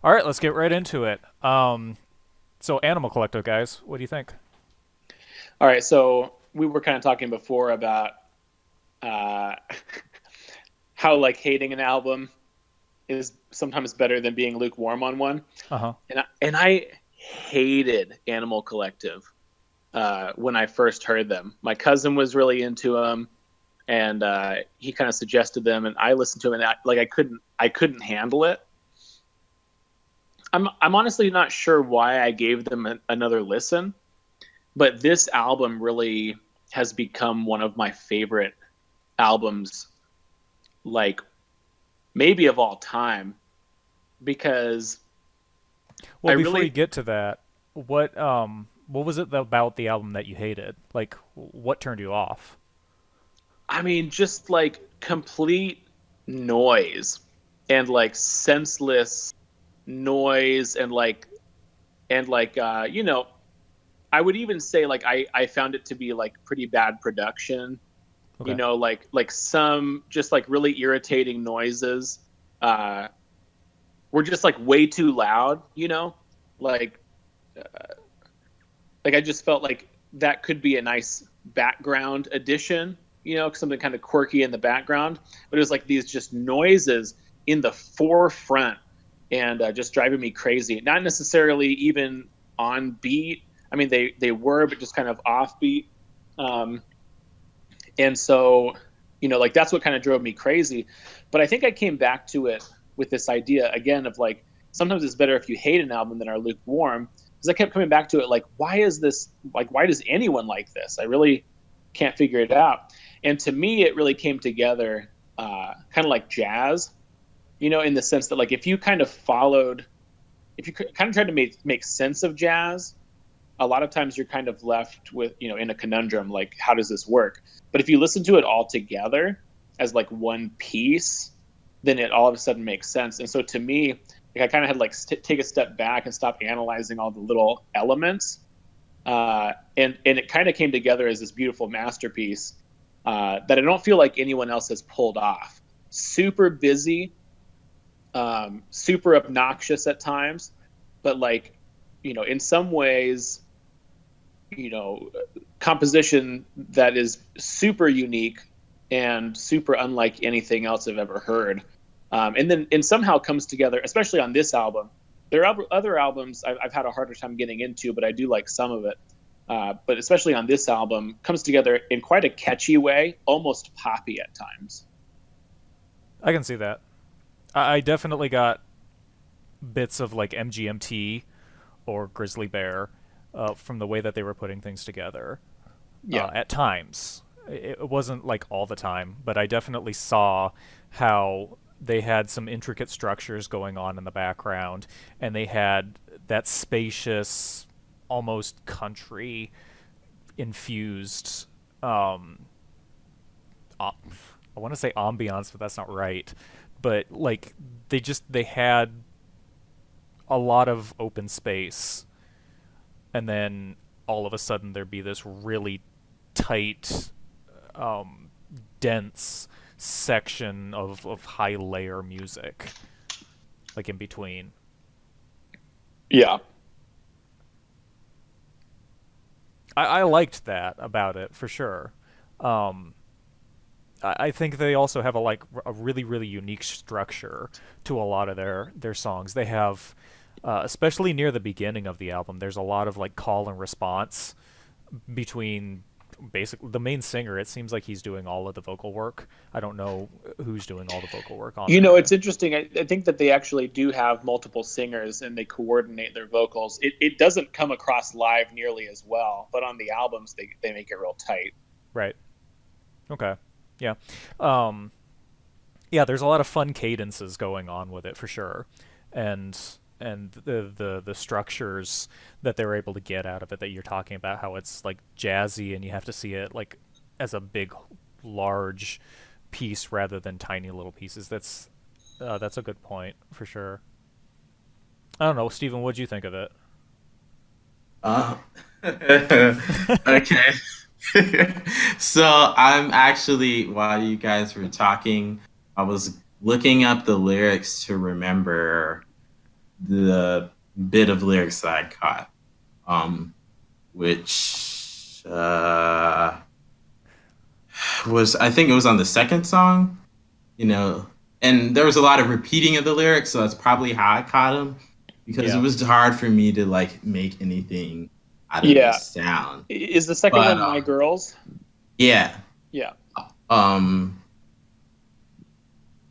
All right, let's get right into it. So Animal Collective, guys, what do you think? All right, so we were kind of talking before about uh, how like hating an album is sometimes better than being lukewarm on one, Uh huh. and I hated Animal Collective when I first heard them. My cousin was really into them, and he kind of suggested them, and I listened to them, and I couldn't handle it. I'm honestly not sure why I gave them another listen, but this album really has become one of my favorite albums, like maybe of all time, because Well, I before you really, get to that, what was it about the album that you hated? Like, what turned you off? I mean, just like complete noise and like senseless noise and I would even say like I found it to be like pretty bad production, Okay. like some just like really irritating noises uh were just like way too loud, like like I just felt like that could be a nice background addition, something kind of quirky in the background. But it was like these just noises in the forefront and just driving me crazy. Not necessarily even on beat. I mean, they were, but just kind of offbeat. Um, and so, like that's what kind of drove me crazy. But I think I came back to it with this idea again of like sometimes it's better if you hate an album than are lukewarm. Because I kept coming back to it like, why is this like why does anyone like this? I really can't figure it out. And to me, it really came together kind of like jazz, in the sense that like if you kind of tried to make sense of jazz, a lot of times you're kind of left with, in a conundrum, like, how does this work? But if you listen to it all together as like one piece, then it all of a sudden makes sense. And so to me, like I kind of had like take a step back and stop analyzing all the little elements. And it kind of came together as this beautiful masterpiece that I don't feel like anyone else has pulled off. Super busy, super obnoxious at times, but like, in some ways, you know, composition that is super unique and super unlike anything else I've ever heard. And somehow comes together, especially on this album. There are other albums I've had a harder time getting into, but I do like some of it. But especially on this album, comes together in quite a catchy way, almost poppy at times. I can see that. I definitely got bits of like MGMT or Grizzly Bear from the way that they were putting things together. Yeah, At times. It wasn't like all the time, but I definitely saw how they had some intricate structures going on in the background, and they had that spacious, almost country infused. I want to say ambiance, but that's not right. But like they had a lot of open space, and then all of a sudden there'd be this really tight, um, dense section of high layer music, like in between. yeah, I liked that about it for sure. Um, I think they also have a really really unique structure to a lot of their songs. They have, especially near the beginning of the album, there's a lot of like call and response between basically the main singer. It seems like he's doing all of the vocal work. I don't know who's doing all the vocal work on it's there. interesting. I think that they actually do have multiple singers and they coordinate their vocals. It doesn't come across live nearly as well, but on the albums, they make it real tight. Right. Okay. Yeah. Um, yeah, there's a lot of fun cadences going on with it for sure, and the structures that they're able to get out of it that you're talking about, how it's like jazzy and you have to see it like as a big, large piece rather than tiny little pieces. That's a good point for sure. I don't know, Stephen. What'd you think of it? Uh, okay. So I'm actually, while you guys were talking, I was looking up the lyrics to remember the bit of lyrics that I caught, which was, I think it was on the second song, you know, and there was a lot of repeating of the lyrics, so that's probably how I caught them because it Yeah. was hard for me to like make anything out of the Yeah. sound. Is the second But one My Girls? yeah, Yeah. um,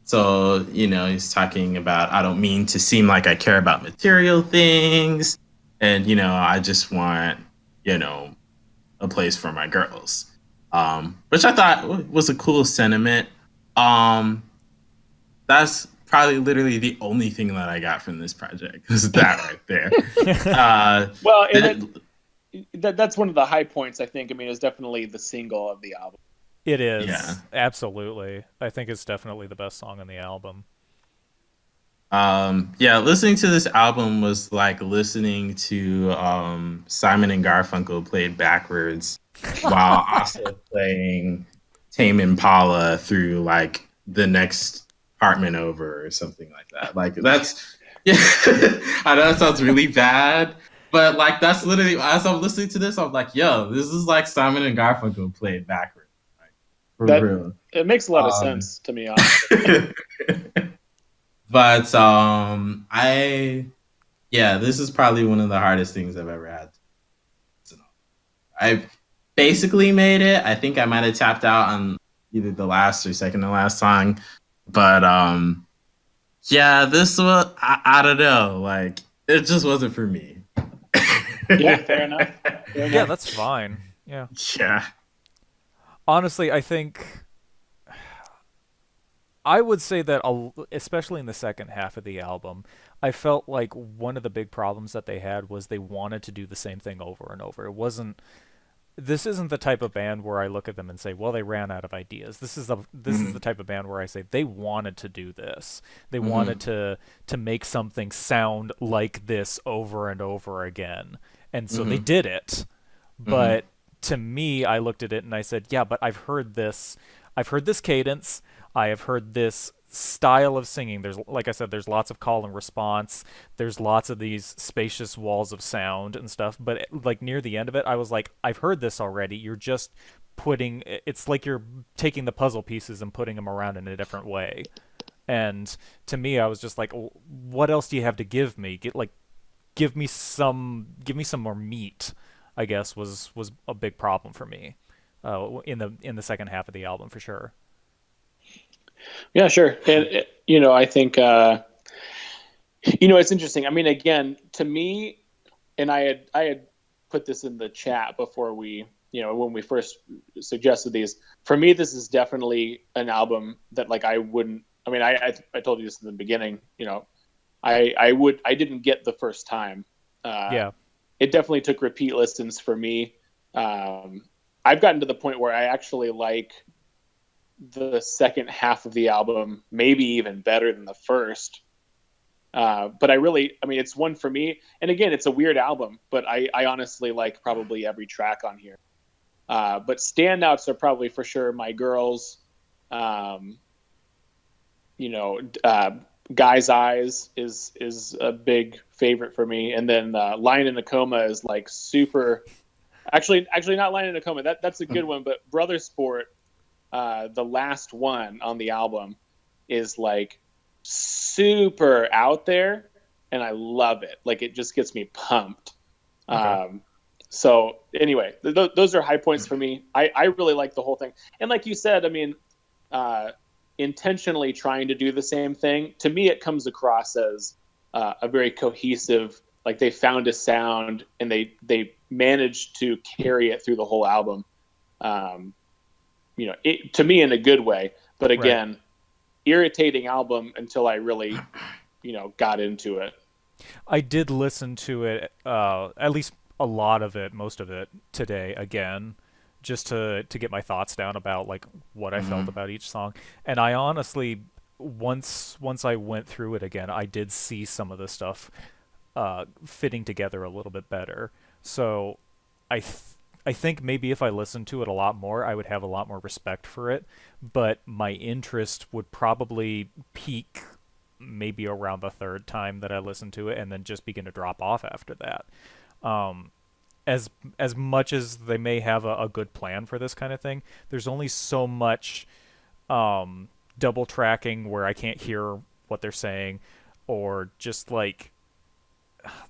so he's talking about I don't mean to seem like I care about material things, and I just want you know a place for my girls, which I thought was a cool sentiment. Um, that's probably literally the only thing that I got from this project is that right there. Well, and That that's one of the high points, I think. I mean, it's definitely the single of the album. It yeah. is. Absolutely. I think it's definitely the best song on the album. Yeah, listening to this album was like listening to Simon and Garfunkel played backwards while also playing Tame Impala through like the next apartment over or something like that. Like that's yeah, I know that sounds really bad, but like that's literally as I'm listening to this, I'm like, yo, this is like Simon and Garfunkel played backwards, like for That real. it makes a lot of Um, sense to me, honestly. but I yeah, this is probably one of the hardest things I've ever had. I've basically made it. I think I might have tapped out on either the last or second to last song, but yeah, this one I don't know. Like it just wasn't for me. Yeah, fair enough. Fair Yeah, enough. that's fine. Yeah. Yeah. Honestly, I think I would say that, especially in the second half of the album, I felt like one of the big problems that they had was they wanted to do the same thing over and over. It wasn't. This isn't the type of band where I look at them and say, "Well, they ran out of ideas." This is the Mm-hmm. type of band where I say they wanted to do this. They wanted Mm-hmm. to make something sound like this over and over again, and so they Mm-hmm. did it. Mm-hmm. But to me, I looked at it and I said, yeah, but I've heard this. I've heard this cadence. I have heard this style of singing. There's, like I said, there's lots of call and response. There's lots of these spacious walls of sound and stuff. But like near the end of it, I was like, I've heard this already. You're just putting. It's like you're taking the puzzle pieces and putting them around in a different way. And to me, I was just like, what else do you have to give me? Give me some more meat. I guess was a big problem for me in the second half of the album for sure. Yeah, sure. And I think it's interesting. I mean, again, to me, and I had put this in the chat before we, when we first suggested these. For me, this is definitely an album that like I wouldn't. I mean, I told you this in the beginning. I didn't get the first time. Uh, Yeah, it definitely took repeat listens for me. I've gotten to the point where I actually like the second half of the album, maybe even better than the first. But I mean, it's one for me. And again, it's a weird album, but I honestly like probably every track on here. But standouts are probably for sure My Girls, um, you know, uh, Guy's Eyes is a big favorite for me, and then Lion in a Coma is like super. Actually, not Lion in a Coma. That's a good one, but Brother Sport, the last one on the album, is like super out there, and I love it. Like it just gets me pumped. okay. Um, so anyway, those are high points for me. I really like the whole thing, and like you said, I mean, uh, intentionally trying to do the same thing. To me, it comes across as a very cohesive. Like they found a sound and they managed to carry it through the whole album. Um, to me in a good way. But Right. again, irritating album until I really, got into it. I did listen to it, at least a lot of it, most of it today again, just to get my thoughts down about like what I felt Mm-hmm. about each song. And I honestly, once I went through it again, I did see some of the stuff fitting together a little bit better. So I th- I think maybe if I listened to it a lot more, I would have a lot more respect for it. But my interest would probably peak maybe around the third time that I listen to it, and then just begin to drop off after that. Um, as as much as they may have a good plan for this kind of thing, there's only so much double tracking where I can't hear what they're saying, or just like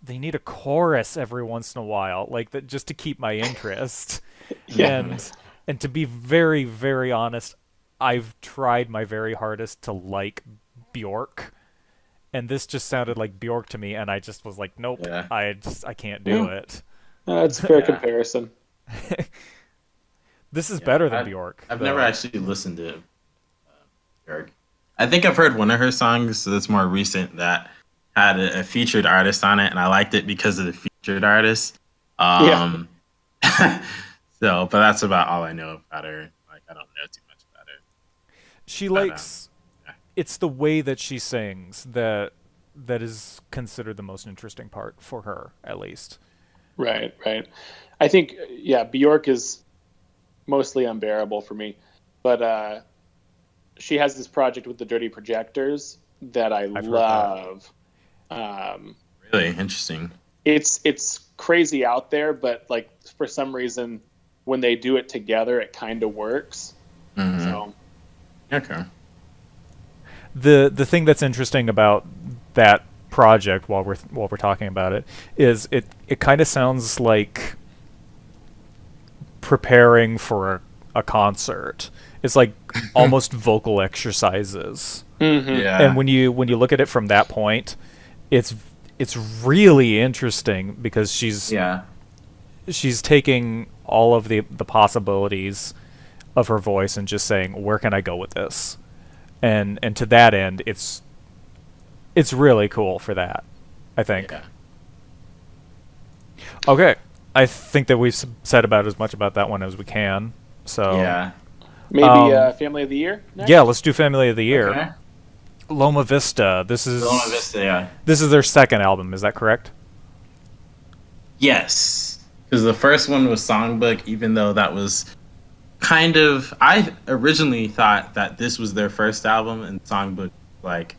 they need a chorus every once in a while, like that, just to keep my interest. Yeah. And to be very, very honest, I've tried my very hardest to like Bjork, and this just sounded like Bjork to me, and I just was like, nope, Yeah. I can't do Yeah. it. That's a fair Yeah. comparison. This is Yeah, better than Bjork. I've though. never actually listened to Björk. I think I've heard one of her songs that's more recent that had a featured artist on it, and I liked it because of the featured artist. Yeah. Um, so, but that's about all I know about her. Like, I don't know too much about her. She But, likes yeah. it's the way that she sings that is considered the most interesting part for her, at least. Right, right. I think, yeah, Bjork is mostly unbearable for me, but she has this project with the Dirty Projectors that I I've heard that. love. Um, Really interesting. it's crazy out there, but like for some reason, when they do it together, it kind of works. Mhm. So Okay. The thing that's interesting about that project, while we're talking about it, is it kind of sounds like preparing for a concert. It's like almost vocal exercises. mhm. Yeah. And when you look at it from that point, it's it's really interesting because Yeah. she's taking all of the possibilities of her voice and just saying, where can I go with this? And to that end, it's really cool for that, I think. Yeah. Okay, I think that we've said about as much about that one as we can. So Yeah. Maybe Um, Family of the Year next? yeah, let's do Family of the Year. Okay. Loma Vista. This is Loma Vista, yeah. this is their second album. Is that correct? Yes. Because the first one was Songbook, even though that was kind of. I originally thought that this was their first album and Songbook, like,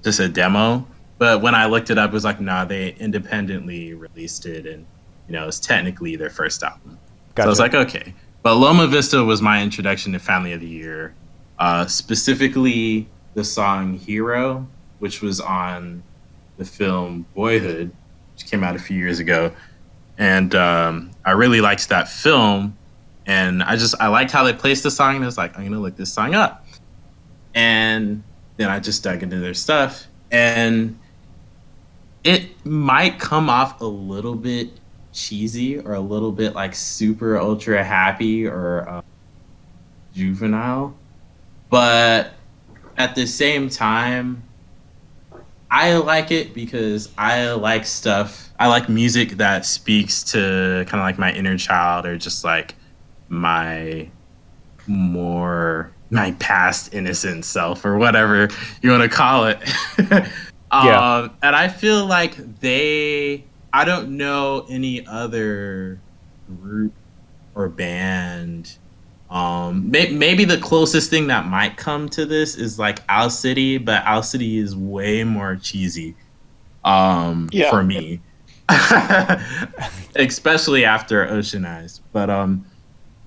just a demo. But when I looked it up, it was like, nah, they independently released it, and, it's technically their first album. So I was Gotcha. like, okay. But Loma Vista was my introduction to Family of the Year. Specifically, the song Hero, which was on the film Boyhood, which came out a few years ago. And I really liked that film. And I liked how they placed the song. And I was like, I'm going to look this song up. And then I just dug into their stuff. And it might come off a little bit cheesy or a little bit like super ultra happy or juvenile. But at the same time, I like it because I like stuff. I like music that speaks to kind of like my inner child or just like my my past innocent self or whatever you want to call it. Yeah. And I feel like I don't know any other group or band. Maybe the closest thing that might come to this is like Owl City, but Owl City is way more cheesy Yeah. for me, especially after Ocean Eyes. But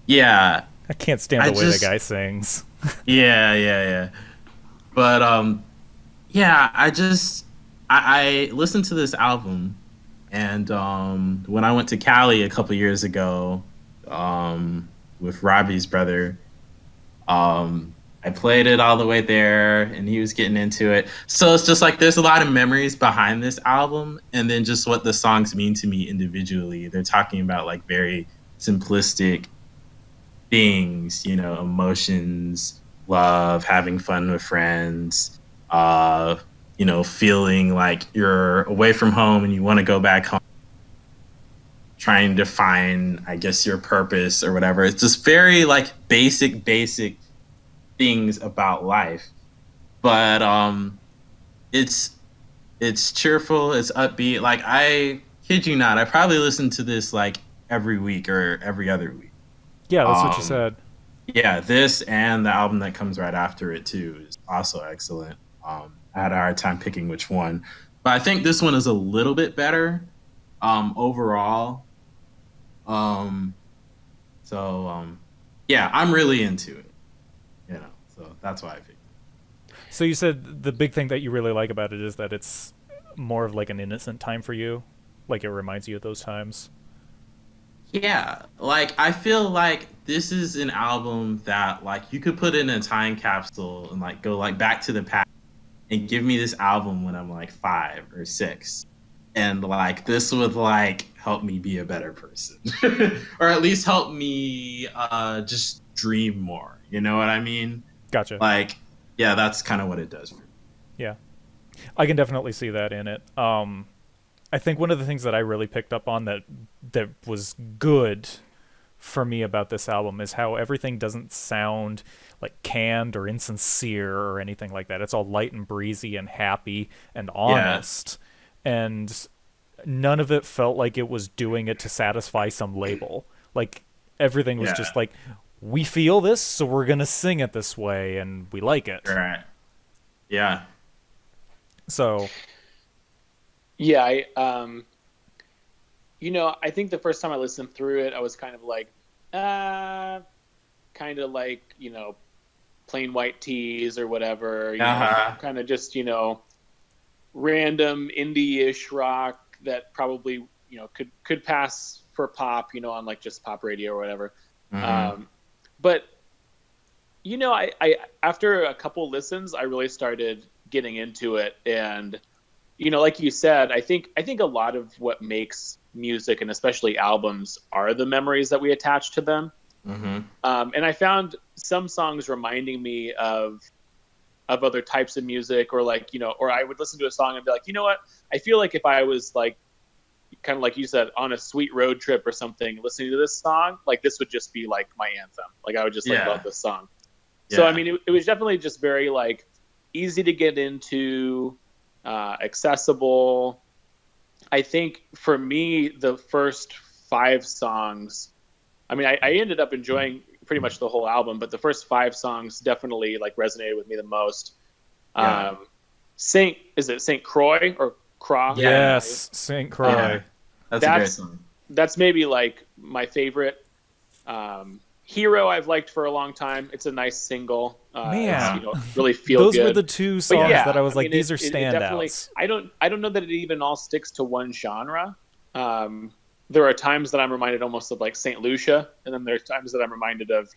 yeah, I can't stand I the way just- the guy sings. yeah. But yeah, I listened to this album, and when I went to Cali a couple years ago, with Robbie's brother, I played it all the way there, and he was getting into it. So it's just like there's a lot of memories behind this album, and then just what the songs mean to me individually. They're talking about like very simplistic things, emotions, love, having fun with friends, feeling like you're away from home and you want to go back home, trying to find, I guess, your purpose or whatever. It's just very like basic things about life. But it's cheerful, it's upbeat. Like, I kid you not, I probably listen to this like every week or every other week. Yeah, that's what you Um, said. Yeah, this and the album that comes right after it too is also excellent. I had a hard time picking which one. But I think this one is a little bit better overall. Um, so yeah, I'm really into it. So that's why I picked So you said the big thing that you really like about it is that it's more of like an innocent time for you, like it reminds you of those times. it. Yeah, like I feel like this is an album that like you could put in a time capsule and like go like back to the past and give me this album when I'm like 5 or 6. And like this would like help me be a better person. Or at least help me just dream more. You know what I mean? Gotcha. Like, yeah, that's kind of what it does for me. Yeah, I can definitely see that in it. I think one of the things that I really picked up on that was good for me about this album is how everything doesn't sound like canned or insincere or anything like that. It's all light and breezy and happy and Yeah, honest. And none of it felt like it was doing it to satisfy some label. Like everything was yeah, just like, we feel this, so we're going to sing it this way and we like it. right. Yeah, So, Yeah, I think the first time I listened through it, I was kind of like, uh, kind of like, plain white tees or whatever, uh-huh. kind of just, random indie-ish rock that probably, could pass for pop, on like just pop radio or whatever. Hmm. But, I after a couple listens, I really started getting into it. And, like you said, I think a lot of what makes music and especially albums are the memories that we attach to them. Hmm. And I found some songs reminding me of other types of music, or like, or I would listen to a song and be like, you know what? I feel like if I was like, kind of like you said, on a sweet road trip or something, listening to this song, like this would just be like my anthem. Like I would just like love Yeah, this song. So, I yeah. mean, it was definitely just very like easy to get into, accessible. I think for me, the first 5 songs, I mean, I ended up enjoying pretty much the whole album, but the first 5 songs definitely like resonated with me the most. Yeah, Um, is it Saint Croix or Craw? I don't know. yes, St. yeah. Croix. That's a great That's song. that's maybe like my favorite. Hero I've liked for a long time. It's a nice single. It's Man, really feel those were good. the two But songs that yeah, I was I like, mean these are it definitely. standouts. I don't know that it even all sticks to one genre. Um, there are times that I'm reminded almost of like Saint Lucia, and then there are times that I'm reminded of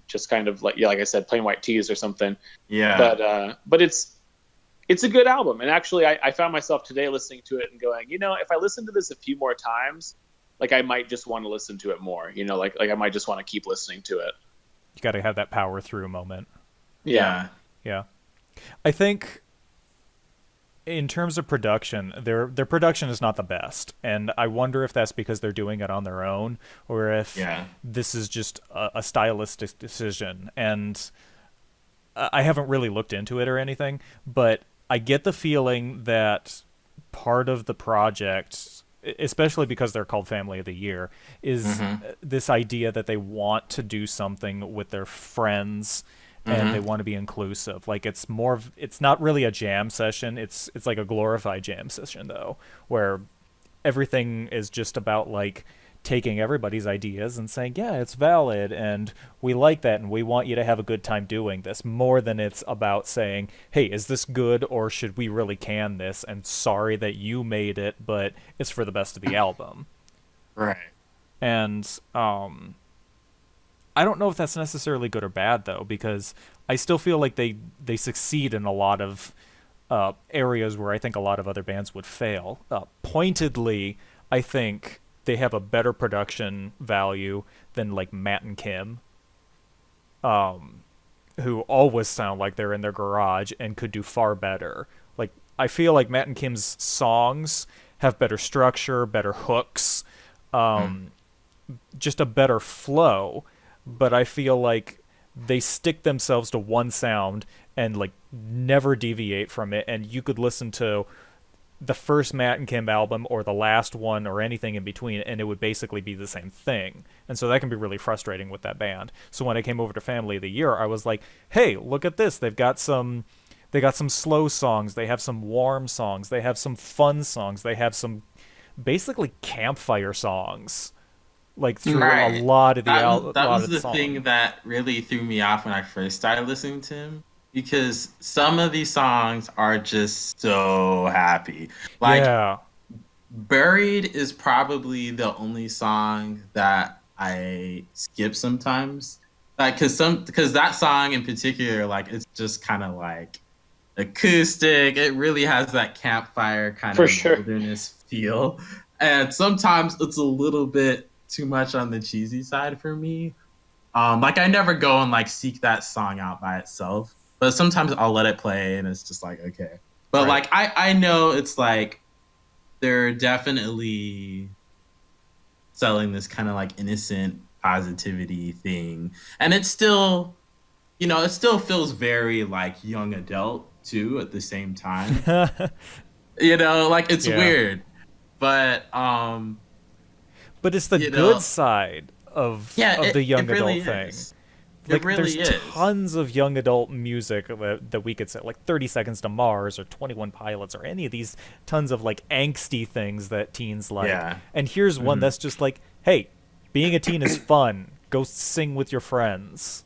just kind of like, yeah, like I said, Plain White Tees or something. Yeah. But it's a good album. And actually, I found myself today listening to it and going, if I listen to this a few more times, like I might just want to listen to it more. Like I might just want to keep listening to it. You got to have that power through moment. Yeah. Yeah. Yeah. I think in terms of production, their production is not the best, and I wonder if that's because they're doing it on their own, or if Yeah. this is just a stylistic decision. And I haven't really looked into it or anything, but I get the feeling that part of the project, especially because they're called Family of the Year, is Hmm. this idea that they want to do something with their friends and they Hmm. want to be inclusive. Like it's not really a jam session. It's like a glorified jam session though, where everything is just about like taking everybody's ideas and saying, yeah, it's valid and we like that and we want you to have a good time doing this, more than it's about saying, hey, is this good or should we really can this? And sorry that you made it, but it's for the best of the album. Right. And I don't know if that's necessarily good or bad though, because I still feel like they succeed in a lot of areas where I think a lot of other bands would fail. Pointedly, I think they have a better production value than like Matt and Kim, who always sound like they're in their garage and could do far better. Like I feel like Matt and Kim's songs have better structure, better hooks, Mm. just a better flow, but I feel like they stick themselves to one sound and like never deviate from it, and you could listen to the first Matt and Kim album or the last one or anything in between and it would basically be the same thing. And so that can be really frustrating with that band. So when I came over to Family of the Year, I was like, "Hey, look at this. They got some slow songs. They have some warm songs. They have some fun songs. They have some basically campfire songs, like through a Right. lot of the That lot was of the the thing song. that really threw me off when I first started listening to him because some of these songs are just so happy. Like Yeah. Buried is probably the only song that I skip sometimes. Like because that song in particular, like it's just kind of like acoustic. It really has that campfire kind For of sure. wilderness feel. And sometimes it's a little bit too much on the cheesy side for me. Like I never go and like seek that song out by itself, but sometimes I'll let it play and it's just like okay. But Right. like I know it's like they're definitely selling this kind of like innocent positivity thing, and it's still it still feels very like young adult too at the same time. Like it's Yeah. weird, but But it's the you good know, side yeah, of the it young really adult thing. is. It Like there's really is. tons of young adult music that we could say, like 30 Seconds to Mars or 21 Pilots or any of these tons of like angsty things that teens like. Yeah. And here's one Hmm. that's just like, hey, being a teen is fun. Go sing with your friends.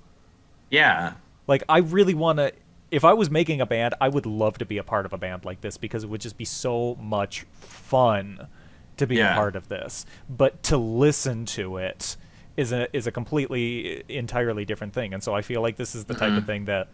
Yeah. Like I really want to, if I was making a band, I would love to be a part of a band like this because it would just be so much fun to be a Yeah. part of this. But to listen to it is a completely entirely different thing. And so I feel like this is the type of Hmm. thing that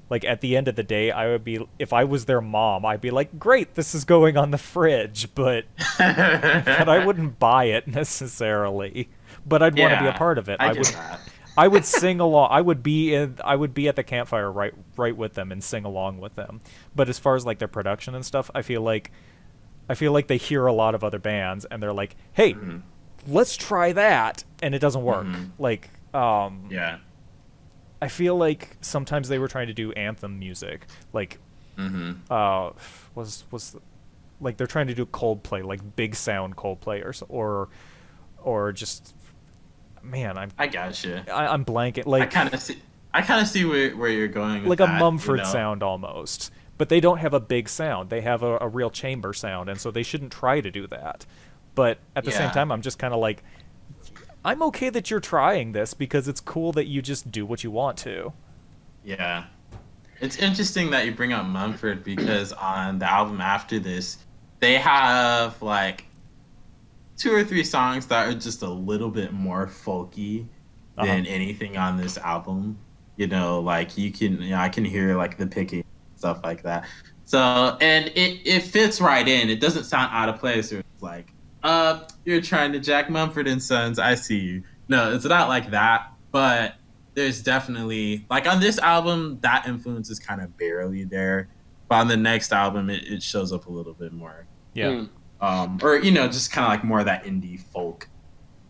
like at the end of the day I would be, if I was their mom, I'd be like, "Great, this is going on the fridge," but I wouldn't buy it necessarily. But I'd want to be a Yeah. part of it. I get that. I would sing along. I would be at the campfire right with them and sing along with them. But as far as like their production and stuff, I feel like they hear a lot of other bands and they're like, "Hey, Hmm. let's try that," and it doesn't work. Hmm. Like Yeah. I feel like sometimes they were trying to do anthem music, like Hmm. uh was like they're trying to do Coldplay, like big sound Coldplay or just man, I gotcha. I'm blanking I like kind of see. I kind of see where you're going with like a that. Mumford sound almost. But they don't have a big sound. They have a real chamber sound, and so they shouldn't try to do that. But at the same Yeah. time, I'm just kind of like, I'm okay that you're trying this because it's cool that you just do what you want to. Yeah. It's interesting that you bring up Mumford because on the album after this, they have like two or three songs that are just a little bit more folky Uh huh. than anything on this album. Like I can hear like the picking stuff like that. So, and it fits right in. It doesn't sound out of place or it's like, you're trying to Jack Mumford and Sons. I see you. No, it's not like that. But there's definitely like on this album that influence is kind of barely there. But on the next album, it shows up a little bit more. Yeah. Mm. Or just kind of like more of that indie folk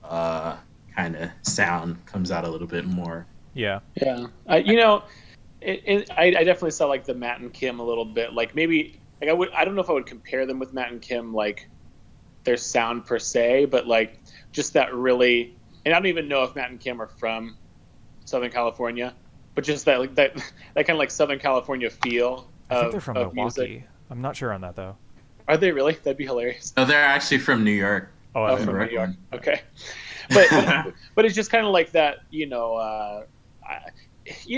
uh kind of sound comes out a little bit more. Yeah. Yeah. I definitely saw like the Matt and Kim a little bit. Like maybe like I don't know if I would compare them with Matt and Kim like their sound per se, but like just that really. And I don't even know if Matt and Kim are from Southern California, but just that like that kind of like Southern California feel I think they're from of music. Milwaukee. I'm not sure on that though. Are they really? That'd be hilarious. Oh, they're actually from New York. Oh, Oh, are they? from New York. Brooklyn. Okay, but it's just kind of like that. You know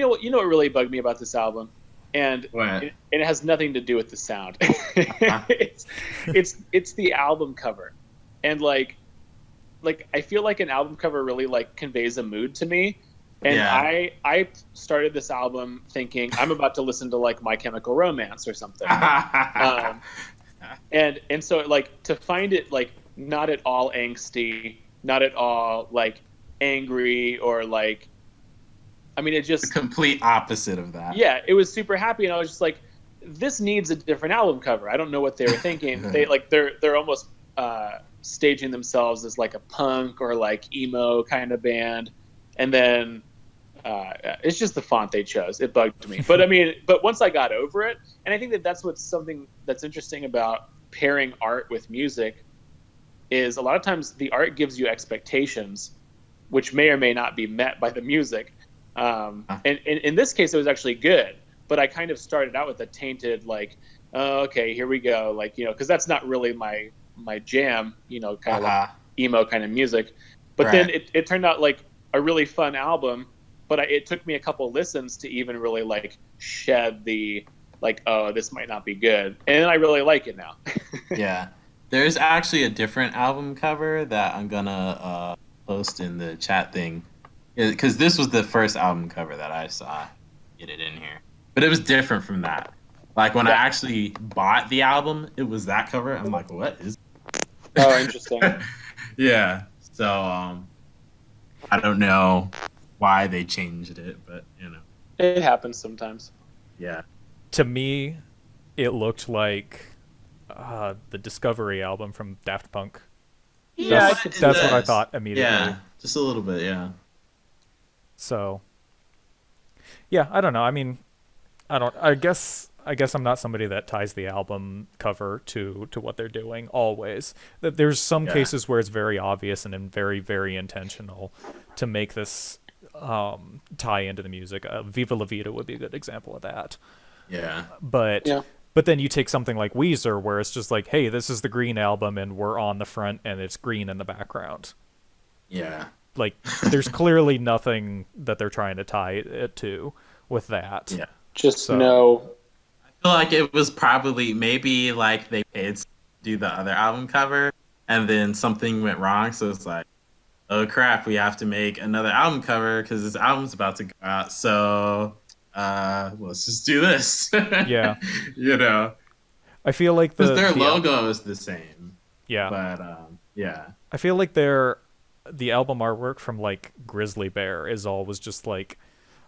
what really bugged me about this album, and What? it has nothing to do with the sound. It's the album cover, and like I feel like an album cover really like conveys a mood to me. And Yeah. I started this album thinking I'm about to listen to like My Chemical Romance or something. And so like to find it like not at all angsty, not at all like angry or like I mean it The just complete opposite of that. yeah, it was super happy and I was just like this needs a different album cover. I don't know what they were thinking. They're almost staging themselves as like a punk or like emo kind of band. And then it's just the font they chose. It bugged me. But I mean, but once I got over it, and I think that that's what's something that's interesting about pairing art with music is a lot of times the art gives you expectations, which may or may not be met by the music. And in this case, it was actually good. but I kind of started out with a tainted like, oh, okay, here we go, like, because that's not really my jam, kind of like Uh-huh. emo kind of music. But then Right. it turned out like a really fun album. But it took me a couple listens to even really like shed the like, oh, this might not be good, and I really like it now. Yeah. There's actually a different album cover that I'm gonna post in the chat thing. Because this was the first album cover that I saw. Get it in here. But it was different from that. Like when I Yeah. actually bought the album, it was that cover. I'm like, what is Oh, interesting. Yeah. So I don't know why they changed it, but It happens sometimes. yeah. To me, it looked like the Discovery album from Daft Punk. Yeah, I That's, could see that's that. what I thought immediately. Yeah, just a little bit, yeah. So, yeah, I don't know. I mean, I guess I'm not somebody that ties the album cover to what they're doing always. There's some Yeah. cases where it's very obvious and very very intentional to make this tie into the music. Viva La Vida would be a good example of that. Yeah. But Yeah. but then you take something like Weezer, where it's just like, hey, this is the Green album, and we're on the front, and it's green in the background. Yeah. Like, there's clearly nothing that they're trying to tie it to with that. Yeah. Just So- know. I feel like it was probably maybe like they paid to do the other album cover and then something went wrong, so it's like, oh crap, we have to make another album cover because this album's about to go out, so let's just do this. Yeah. Because I feel like their the logo is the same, yeah. but yeah. I feel like the album artwork from like Grizzly Bear is always just like,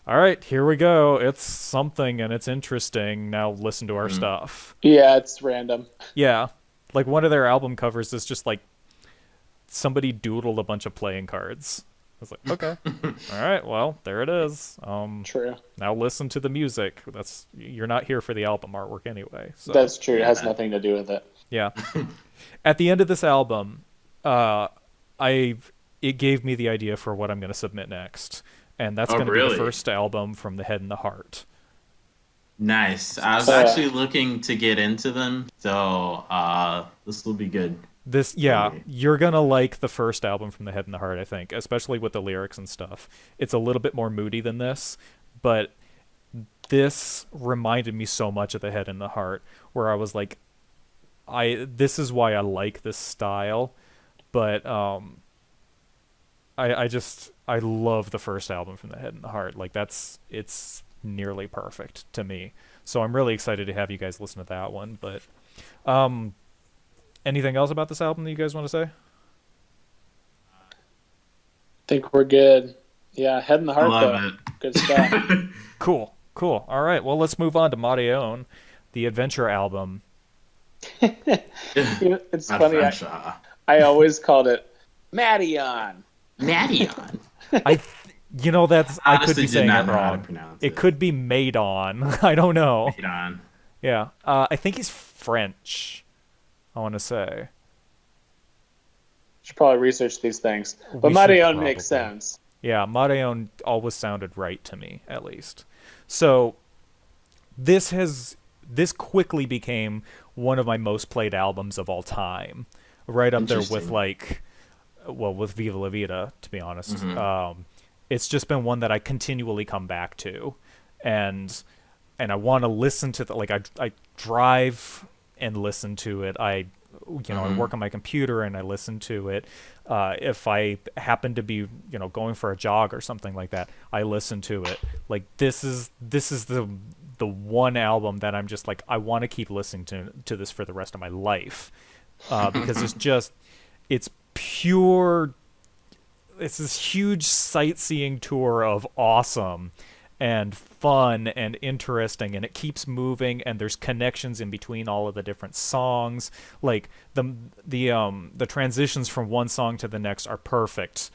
all right, here we go. It's something and it's interesting. Now listen to our stuff. Yeah, it's random. Yeah. Like one of their album covers is just like somebody doodled a bunch of playing cards. I was like, okay. All right, well, there it is. True. Now listen to the music. You're not here for the album artwork anyway. So That's true. It has Yeah. nothing to do with it. yeah. At the end of this album, it gave me the idea for what I'm going to submit next, and that's Oh, going to be really? the first album from the Head and the Heart. Nice. I was actually looking to get into them, so this will be good. Okay. You're gonna like the first album from the Head and the Heart, I think, especially with the lyrics and stuff. It's a little bit more moody than this, but this reminded me so much of the Head and the Heart, where I was like, this is why I like this style, but I love the first album from the Head and the Heart. Like it's nearly perfect to me. So I'm really excited to have you guys listen to that one. But anything else about this album that you guys want to say? Think we're good. Yeah, Head in the I Heart, love though. it. Good stuff. Cool. All right. Well, let's move on to Madeon, the Adventure album. It's Not funny. French, I always called it Madeon. Madeon. That's I could Honestly be did saying not it know how to wrong. pronounce It could be Madeon. I don't know. Madeon. Yeah. I think he's French, I want to say. Should probably research these things. We But should Madeon makes probably. sense. Yeah, Madeon always sounded right to me, at least. So this quickly became one of my most played albums of all time, right up there with Interesting. with Viva La Vida, to be honest. Mm-hmm. It's just been one that I continually come back to, and I want to listen to I drive and listen to it. I work on my computer and I listen to it. If I happen to be going for a jog or something like that, I listen to it. Like this is the one album that I'm just like, I want to keep listening to this for the rest of my life, because it's pure. It's this huge sightseeing tour of awesome and fun and interesting, and it keeps moving, and there's connections in between all of the different songs. Like the transitions from one song to the next are perfect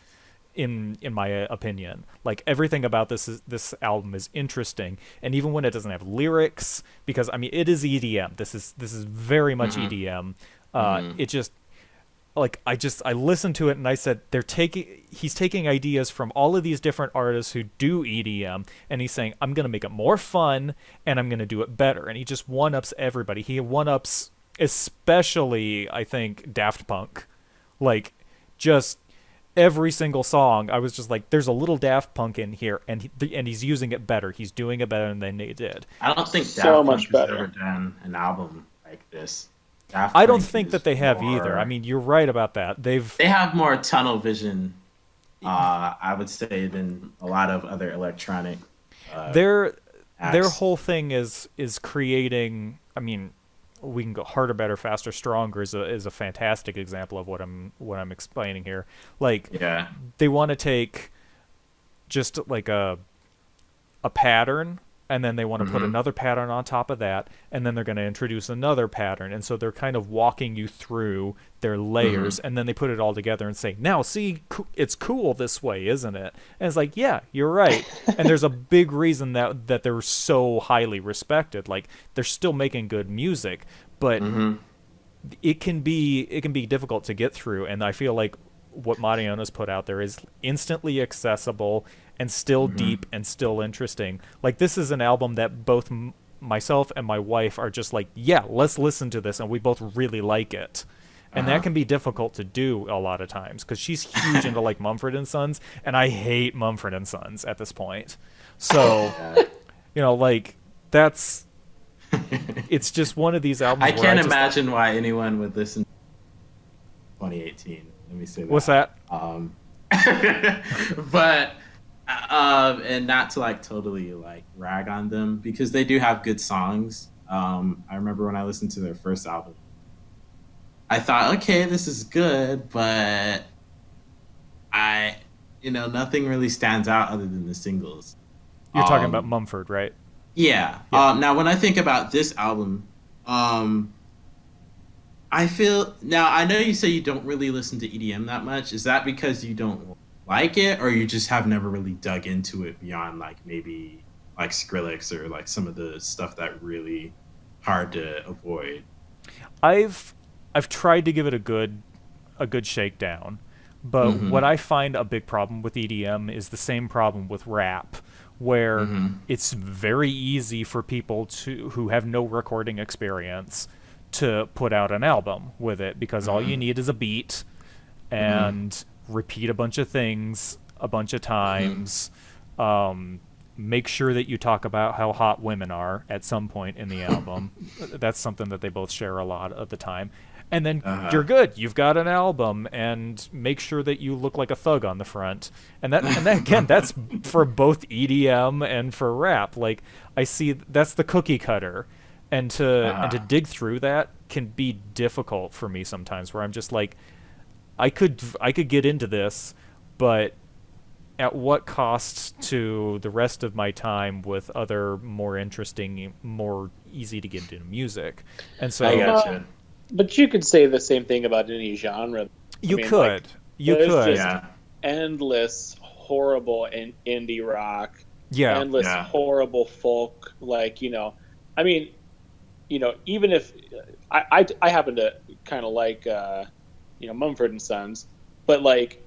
in my opinion. Like everything about this album is interesting, and even when it doesn't have lyrics, because I mean it is EDM. This is very much EDM. It just like I listened to it and I said he's taking ideas from all of these different artists who do EDM, and he's saying I'm going to make it more fun and I'm going to do it better, and he just one ups everybody. He one ups especially I think Daft Punk, like just every single song. I was just like, there's a little Daft Punk in here, and he's using it better. He's doing it better than they did. I don't think So Daft much Punk has better. ever done an album like this. Daft I don't Punk think is that they have either. I more, mean, you're right about that. they have more tunnel vision, I would say, than a lot of other electronic their acts. whole thing is creating. I mean, we can go harder, better, faster, stronger is a fantastic example of what I'm explaining here. Like Yeah. they want to take just like a pattern, and then they want to put another pattern on top of that, and then they're going to introduce another pattern, and so they're kind of walking you through their layers, and then they put it all together and say, now see, it's cool this way, isn't it? And it's like, yeah, you're right. And there's a big reason that they're so highly respected. Like they're still making good music, but it can be difficult to get through, and I feel like what Madeon has put out there is instantly accessible and still deep and still interesting. Like this is an album that both myself and my wife are just like, yeah, let's listen to this, and we both really like it. And that can be difficult to do a lot of times because she's huge into like Mumford and Sons, and I hate Mumford and Sons at this point. So, like that's it's just one of these albums. I where can't just, imagine why anyone would listen to 2018. Let me say that. What's that? But and not to like totally like rag on them because they do have good songs. I remember when I listened to their first album, I thought, okay, this is good, but nothing really stands out other than the singles. You're talking about Mumford, right? Yeah. Now, when I think about this album, I feel now. I know you say you don't really listen to EDM that much. Is that because you don't like it, or you just have never really dug into it beyond like maybe like Skrillex or like some of the stuff that really hard to avoid? I've tried to give it a good shakedown, but what I find a big problem with EDM is the same problem with rap, where it's very easy for people who have no recording experience to put out an album with it because all you need is a beat and repeat a bunch of things a bunch of times. Make sure that you talk about how hot women are at some point in the album. That's something that they both share a lot of the time. And then you're good. You've got an album, and make sure that you look like a thug on the front. And that again, that's for both EDM and for rap. Like I see that's the cookie cutter. And to dig through that can be difficult for me sometimes, where I'm just like, I could get into this, but at what cost to the rest of my time with other more interesting, more easy to get into music? And so I gotcha. But you could say the same thing about any genre. You I mean, could. like, You there's could. just Yeah. endless horrible indie rock, Yeah. endless Yeah. horrible folk. Like I mean, even if I happen to kind of like Mumford and Sons, but like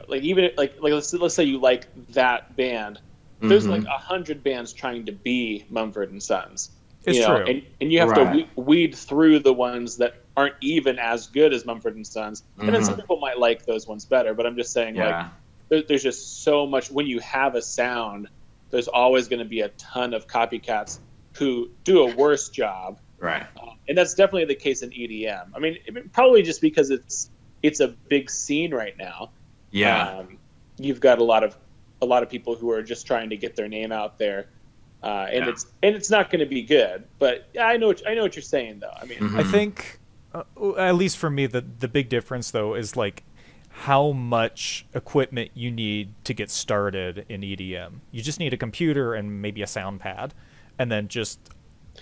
like even like let's say you like that band, there's like 100 bands trying to be Mumford and Sons. It's true. And you have Right. to weed through the ones that aren't even as good as Mumford and Sons, and then some people might like those ones better. But I'm just saying, Yeah. like, there's just so much. When you have a sound, there's always going to be a ton of copycats who do a worse job, Right. and that's definitely the case in EDM. I mean, probably just because it's a big scene right now. Yeah. You've got a lot of people who are just trying to get their name out there. And it's not going to be good, but I know what you're saying though. I mean, I think, at least for me, the big difference though is like how much equipment you need to get started in EDM. You just need a computer and maybe a sound pad, and then just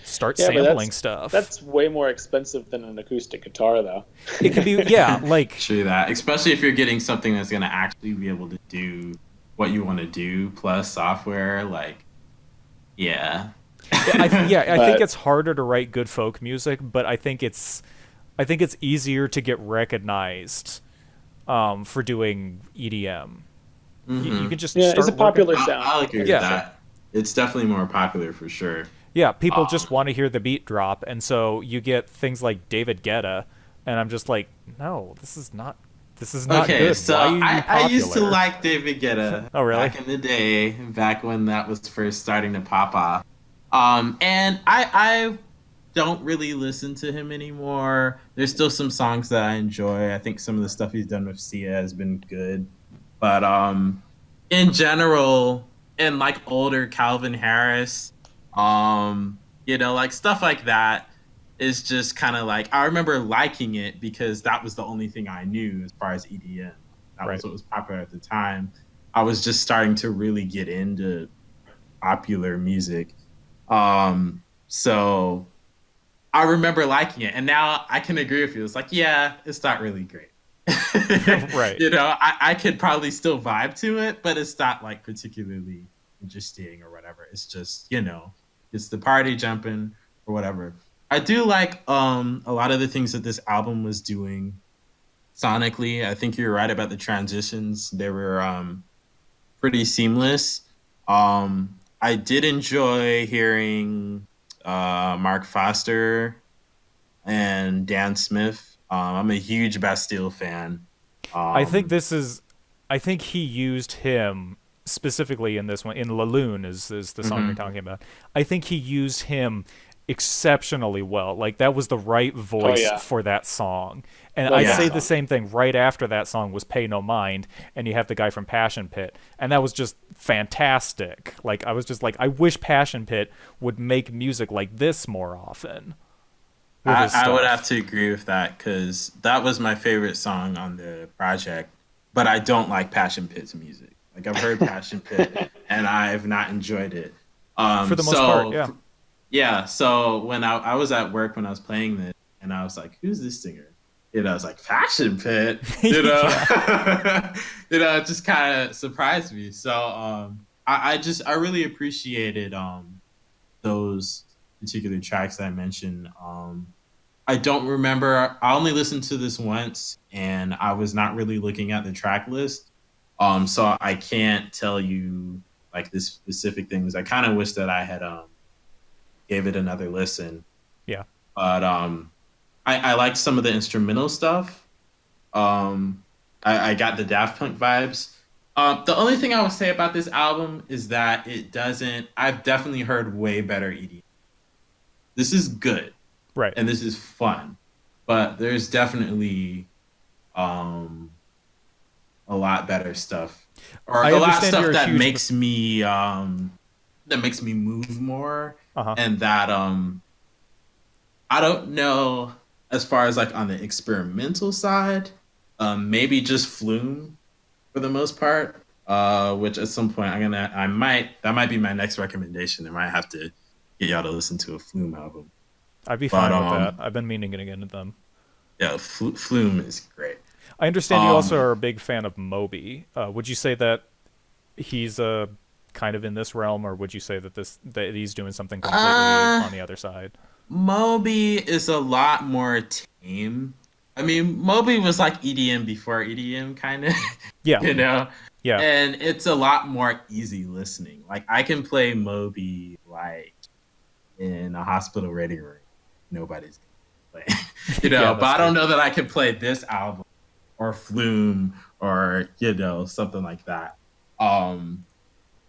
start but sampling stuff. That's way more expensive than an acoustic guitar, though. It could be, yeah, like True that. Especially if you're getting something that's going to actually be able to do what you want to do plus software. Like, yeah. I think it's harder to write good folk music, but I think I think it's easier to get recognized for doing EDM. You Mm-hmm. can just Yeah, it's a start working. popular sound. I'll agree That's with for Yeah, sure. that. It's definitely more popular for sure. yeah. People just Um, want to hear the beat drop, and so you get things like David Guetta, and I'm just like, no, this is not. This is not okay, good. so Why are you I used to popular? like David Guetta Oh, really? back in the day, back when that was first starting to pop off. And I don't really listen to him anymore. There's still some songs that I enjoy. I think some of the stuff he's done with Sia has been good. But in general, and like older Calvin Harris, like stuff like that is just kind of like I remember liking it because that was the only thing I knew as far as EDM. That Right. was what was popular at the time. I was just starting to really get into popular music. So I remember liking it, and now I can agree with you. It's like, yeah, it's not really great. Right. I could probably still vibe to it, but it's not like particularly interesting or whatever. It's just, it's the party jumping or whatever. I do like a lot of the things that this album was doing sonically. I think you're right about the transitions. They were pretty seamless. I did enjoy hearing Mark Foster and Dan Smith. I'm a huge Bastille fan. I think Um, this is. I think he used him specifically in this one. In Laloon is the song you're mhm. talking about. I think he used him exceptionally well. Like that was the right Oh voice yeah, for that song. And love I'd that say Yeah, the song. same thing right after that song was Pay No Mind, and you have the guy from Passion Pit. And that was just fantastic. Like I was just like, I wish Passion Pit would make music like this more often with his I would have stuff. to agree with that because that was my favorite song on the project. But I don't like Passion Pit's music. Like I've heard Passion Pit and I've not enjoyed it. For the most part, So yeah. yeah, so when I was at work when I was playing this, and I was like, "Who's this singer?" I was like, "Passion Pit," Yeah. it just kind of surprised me. So I really appreciated those particular tracks that I mentioned. I don't remember. I only listened to this once, and I was not really looking at the track list. So I can't tell you like the specific things. I kind of wish that I had gave it another listen. Yeah. But I liked some of the instrumental stuff. I got the Daft Punk vibes. The only thing I would say about this album is that it doesn't. I've definitely heard way better EDM. This is good Right. and this is fun, but there's definitely um, a lot better stuff, or I a lot of understand stuff you're a huge. that makes me move more, Uh huh. and that I don't know as far as like on the experimental side, maybe just Flume for the most part. Which at some point I might that might be my next recommendation. I might have to get y'all to listen to a Flume album. I'd be But fine with that. I've been meaning to get into them. yeah, Flume is great. I understand you also Um, are a big fan of Moby. Would you say that he's kind of in this realm, or would you say that that he's doing something completely uh, on the other side? Moby is a lot more tame. I mean, Moby was like EDM before EDM, kind of, Yeah. you know, Yeah. and it's a lot more easy listening. Like I can play Moby like in a hospital ready room. Nobody's gonna play, Yeah, But that's I true. don't know that I could play this album or Flume or something like that. Um,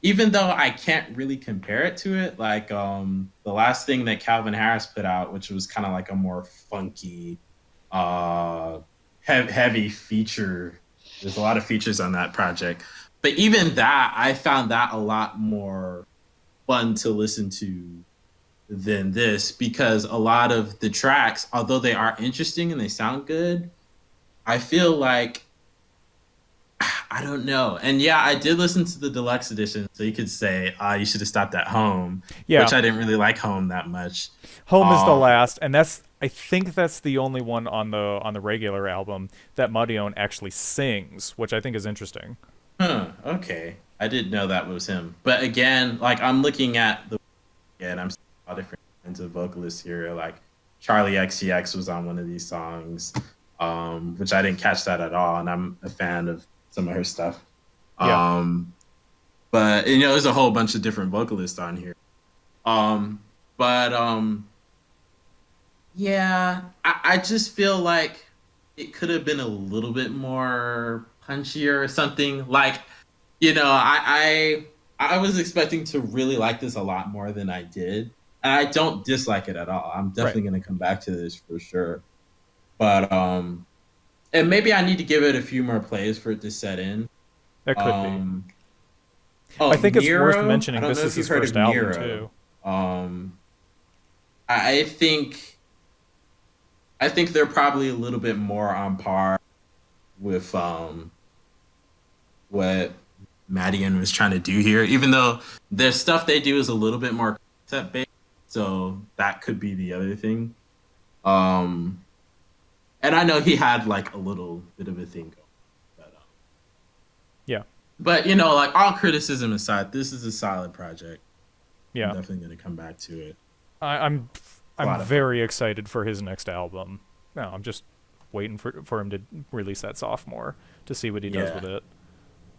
Even though I can't really compare it to it, like the last thing that Calvin Harris put out, which was kind of like a more funky, uh, heavy feature. There's a lot of features on that project, but even that, I found that a lot more fun to listen to than this because a lot of the tracks, although they are interesting and they sound good, I feel like I don't know. And yeah, I did listen to the deluxe edition, so you could say, you should have stopped at home, which Yeah. I didn't really like home that much. Home is the Um, last, and that's I think that's the only one on the regular album that Madeon actually sings, which I think is interesting. okay. I didn't know that was him. But again, like I'm looking at the and I'm seeing all different kinds of vocalists here, like Charlie XCX was on one of these songs, which I didn't catch that at all, and I'm a fan of some of her stuff. Yeah. But there's a whole bunch of different vocalists on here. But yeah, I just feel like it could have been a little bit more punchier or something. Like, I was expecting to really like this a lot more than I did. And I don't dislike it at all. I'm Right. definitely gonna come back to this for sure. But and maybe I need to give it a few more plays for it to set in. That could be. Um I oh, think it's worth Nero. I mentioning don't this know is if you've his heard of first album Nero. too. Um I think they're probably a little bit more on par with what Madeon was trying to do here, even though their stuff they do is a little bit more concept based. So that could be the other thing. Um, and I know he had like a little bit of a thing going, Yeah. but like all criticism aside, this is a solid project. I'm Yeah. definitely going to come back to it. I'm A I'm lot of fun. very excited for his next album. No, I'm just waiting for him to release that sophomore to see what he does Yeah. with it.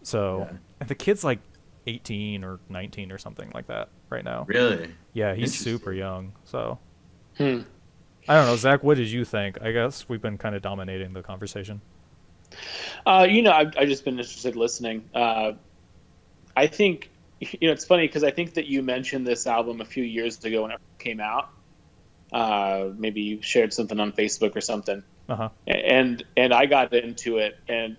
So, Yeah. and the kid's like 18 or 19 or something like that right now. Really? Yeah, he's Interesting. super young. So, Hmm. I don't know, Zach, what did you think? I guess we've been kind of dominating the conversation. I've just been interested listening. I think, it's funny because I think that you mentioned this album a few years ago when it came out. Maybe you shared something on Facebook or something, Uh-huh. and I got into it, and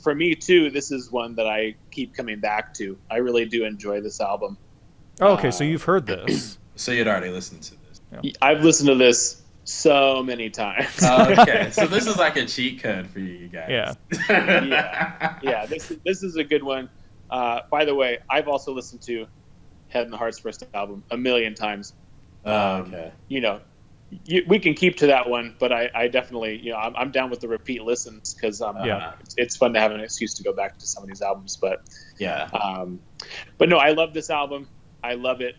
for me too, this is one that I keep coming back to. I really do enjoy this album. Oh, okay, so Uh, you've heard this. So you'd already listened to this. Yeah. I've listened to this so many times. Okay, so this is like a cheat code for you guys. Yeah. Yeah. This is a good one. By the way, I've also listened to Head and the Heart's first album a million times. Okay. We can keep to that one, but I definitely, I'm down with the repeat listens because Yeah. it's fun to have an excuse to go back to some of these albums. But Yeah. but no, I love this album. I love it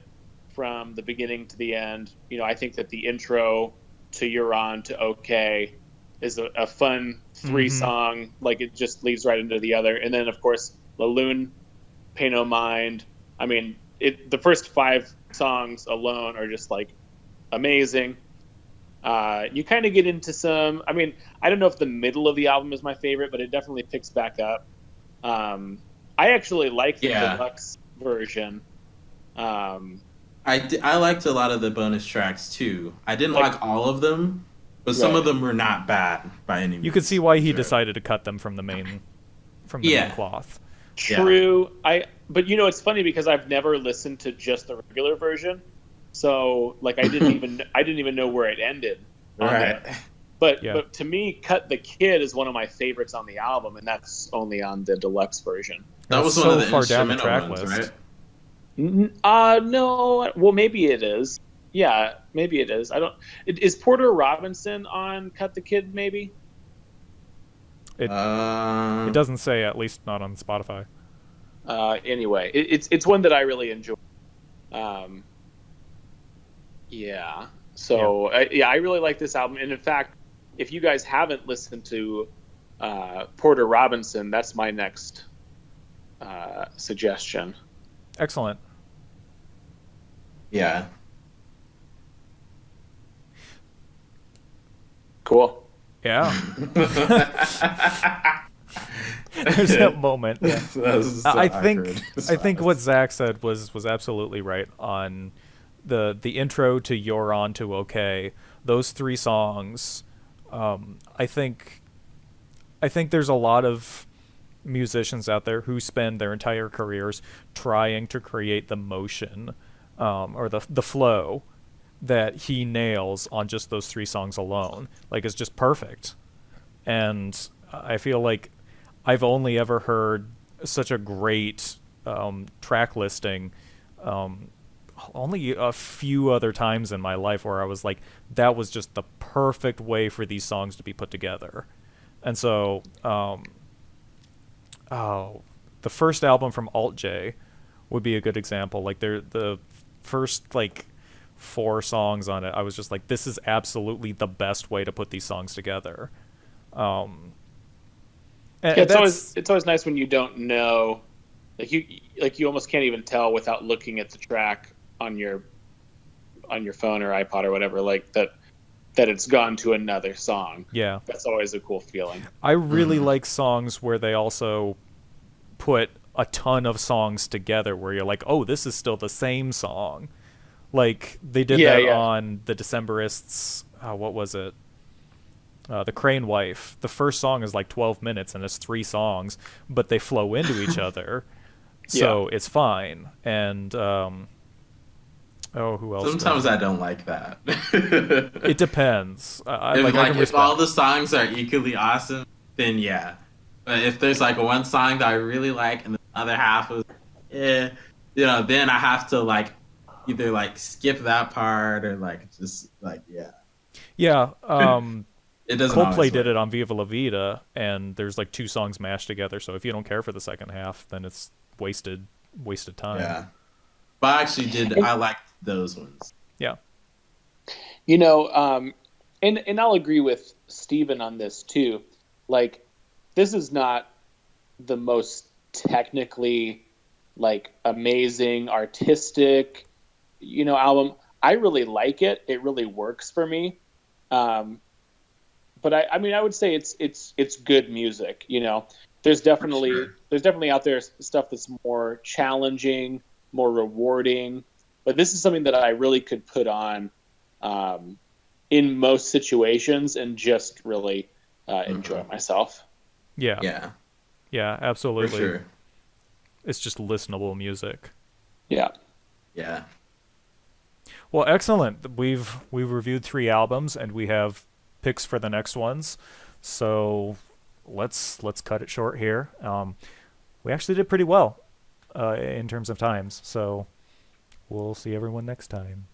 from the beginning to the end. I think that the intro to You're On to OK is a fun three-song. Like, it just leads right into the other. And then, of course, Laloon, Pay No Mind. I mean, the first 5 songs alone are just, like, amazing. You kind of get into some... I mean, I don't know if the middle of the album is my favorite, but it definitely picks back up. I actually like the deluxe version. I liked a lot of the bonus tracks too. I didn't like all of them, but some of them were not bad by any means. You could see why he decided to cut them from the main main cloth. True. But it's funny because I've never listened to just the regular version, so like I didn't even know where it ended. Right. But to me, Cut the Kid is one of my favorites on the album, and that's only on the deluxe version. That was so one of the far down the instrumental track ones, list. right? No. Well, maybe it is. Yeah, maybe it is. I don't. Is Porter Robinson on Cut the Kid? Maybe. It doesn't say, at least not on Spotify. Anyway, it's one that I really enjoy. Yeah. So I really like this album, and in fact, if you guys haven't listened to Porter Robinson, that's my next suggestion. Excellent. Yeah. Cool. Yeah. There's that moment. I think what Zach said was absolutely right on the intro to You're On to OK. Those 3 songs, I think there's a lot of musicians out there who spend their entire careers trying to create the motion or the flow that he nails on just those 3 songs alone. Like, it's just perfect. And I feel like I've only ever heard such a great track listing only a few other times in my life where I was like, that was just the perfect way for these songs to be put together. And so the first album from Alt J would be a good example. Like, the first like 4 songs on it, I was just like, this is absolutely the best way to put these songs together. Um, Yeah, and that's it's always nice when you don't know, like you almost can't even tell without looking at the track on your phone or iPod or whatever, like that it's gone to another song. yeah. That's always a cool feeling. I really Mm-hmm. like songs where they also put a ton of songs together where you're like, oh, this is still the same song. Like they did Yeah, that yeah, on the Decemberists. What was it? The Crane Wife. The first song is like 12 minutes and it's 3 songs, but they flow into each other, yeah. so it's fine. And oh, who else did I Sometimes think? I don't like that. It depends. I If like I can if all respect. the songs are equally awesome, then yeah. But if there's like one song that I really like and the other half is eh, then I have to like either like skip that part or like just like yeah. Yeah, It doesn't Coldplay always did work. it on Viva La Vida, and there's like 2 songs mashed together. So if you don't care for the second half, then it's wasted time. Yeah. But I liked those ones. Yeah, You know, and I'll agree with Steven on this too. Like, this is not the most technically like amazing, artistic, album. I really like it. It really works for me. Um, but I mean, I would say it's good music. There's For sure. definitely out there stuff that's more challenging, more rewarding. But this is something that I really could put on um, in most situations and just really enjoy Hmm. myself. yeah, Yeah, yeah, for absolutely. sure. It's just listenable music. Yeah. Yeah. Well, excellent. We've reviewed 3 albums, and we have picks for the next ones. So let's cut it short here. We actually did pretty well in terms of times. So we'll see everyone next time.